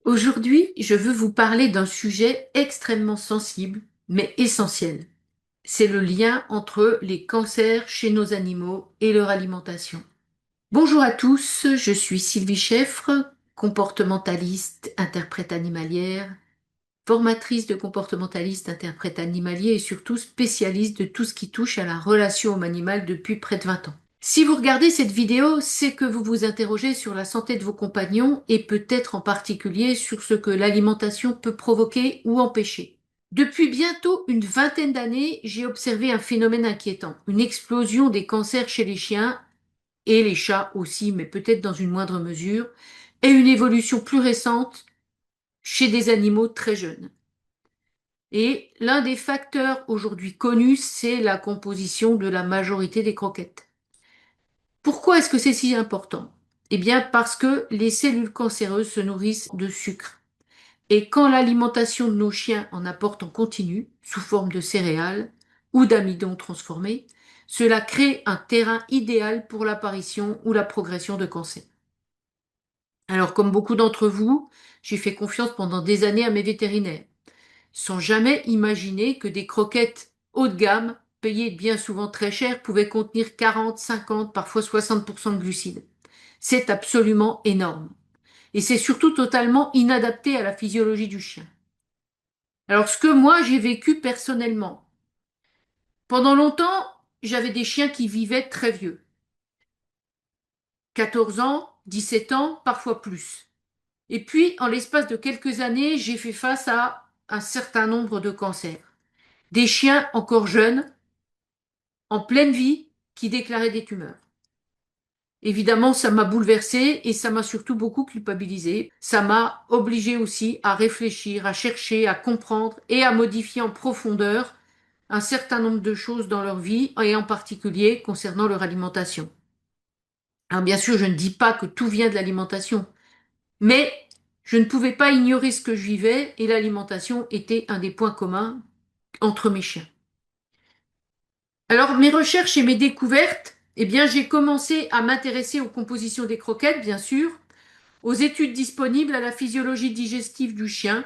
Aujourd'hui, je veux vous parler d'un sujet extrêmement sensible, mais essentiel. C'est le lien entre les cancers chez nos animaux et leur alimentation. Bonjour à tous, je suis Sylvie Cheffre, comportementaliste, interprète animalière, formatrice de comportementaliste, interprète animalier et surtout spécialiste de tout ce qui touche à la relation homme animal depuis près de 20 ans. Si vous regardez cette vidéo, c'est que vous vous interrogez sur la santé de vos compagnons et peut-être en particulier sur ce que l'alimentation peut provoquer ou empêcher. Depuis bientôt une vingtaine d'années, j'ai observé un phénomène inquiétant, une explosion des cancers chez les chiens et les chats aussi, mais peut-être dans une moindre mesure, et une évolution plus récente chez des animaux très jeunes. Et l'un des facteurs aujourd'hui connus, c'est la composition de la majorité des croquettes. Pourquoi est-ce que c'est si important? Eh bien, parce que les cellules cancéreuses se nourrissent de sucre. Et quand l'alimentation de nos chiens en apporte en continu, sous forme de céréales ou d'amidon transformé, cela crée un terrain idéal pour l'apparition ou la progression de cancer. Alors, comme beaucoup d'entre vous, j'ai fait confiance pendant des années à mes vétérinaires, sans jamais imaginer que des croquettes haut de gamme, payées bien souvent très cher, pouvaient contenir 40, 50, parfois 60% de glucides. C'est absolument énorme. Et c'est surtout totalement inadapté à la physiologie du chien. Alors, ce que moi j'ai vécu personnellement, pendant longtemps, j'avais des chiens qui vivaient très vieux. 14 ans, 17 ans, parfois plus. Et puis, en l'espace de quelques années, j'ai fait face à un certain nombre de cancers. Des chiens encore jeunes, en pleine vie, qui déclaraient des tumeurs. Évidemment, ça m'a bouleversée et ça m'a surtout beaucoup culpabilisée. Ça m'a obligée aussi à réfléchir, à chercher, à comprendre et à modifier en profondeur un certain nombre de choses dans leur vie et en particulier concernant leur alimentation. Alors bien sûr, je ne dis pas que tout vient de l'alimentation, mais je ne pouvais pas ignorer ce que je vivais et l'alimentation était un des points communs entre mes chiens. Alors mes recherches et mes découvertes, eh bien j'ai commencé à m'intéresser aux compositions des croquettes, bien sûr, aux études disponibles, à la physiologie digestive du chien.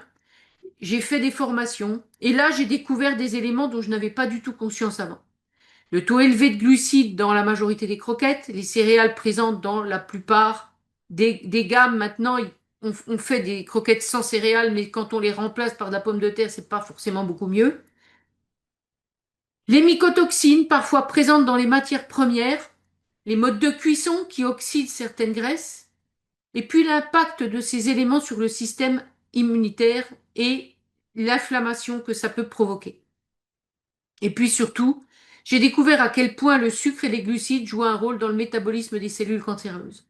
J'ai fait des formations et là j'ai découvert des éléments dont je n'avais pas du tout conscience avant. Le taux élevé de glucides dans la majorité des croquettes, les céréales présentes dans la plupart des gammes maintenant, on fait des croquettes sans céréales, mais quand on les remplace par de la pomme de terre, c'est pas forcément beaucoup mieux. Les mycotoxines, parfois présentes dans les matières premières, les modes de cuisson qui oxydent certaines graisses, et puis l'impact de ces éléments sur le système immunitaire et l'inflammation que ça peut provoquer. Et puis surtout, j'ai découvert à quel point le sucre et les glucides jouent un rôle dans le métabolisme des cellules cancéreuses.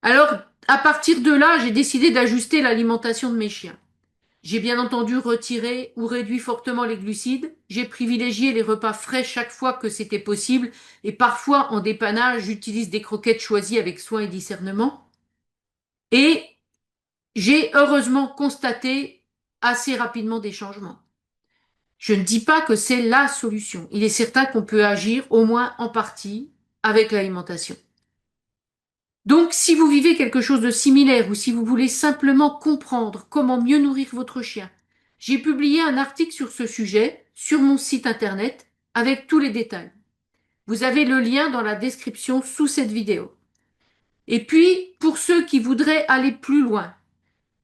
Alors, à partir de là, j'ai décidé d'ajuster l'alimentation de mes chiens. J'ai bien entendu retiré ou réduit fortement les glucides. J'ai privilégié les repas frais chaque fois que c'était possible et parfois en dépannage, j'utilise des croquettes choisies avec soin et discernement. Et j'ai heureusement constaté assez rapidement des changements. Je ne dis pas que c'est la solution. Il est certain qu'on peut agir au moins en partie avec l'alimentation. Donc, si vous vivez quelque chose de similaire ou si vous voulez simplement comprendre comment mieux nourrir votre chien, j'ai publié un article sur ce sujet sur mon site internet avec tous les détails. Vous avez le lien dans la description sous cette vidéo. Et puis, pour ceux qui voudraient aller plus loin,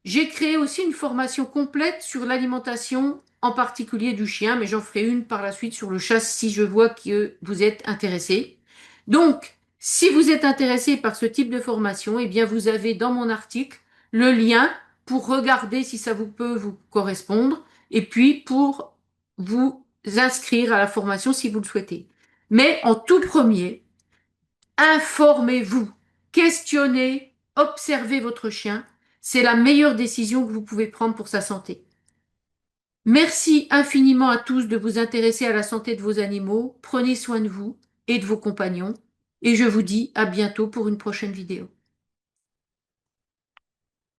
j'ai créé aussi une formation complète sur l'alimentation, en particulier du chien, mais j'en ferai une par la suite sur le chat si je vois que vous êtes intéressé. Donc, si vous êtes intéressé par ce type de formation, eh bien, vous avez dans mon article le lien pour regarder si ça vous peut vous correspondre et puis pour vous inscrire à la formation si vous le souhaitez. Mais en tout premier, informez-vous, questionnez, observez votre chien. C'est la meilleure décision que vous pouvez prendre pour sa santé. Merci infiniment à tous de vous intéresser à la santé de vos animaux. Prenez soin de vous et de vos compagnons. Et je vous dis à bientôt pour une prochaine vidéo.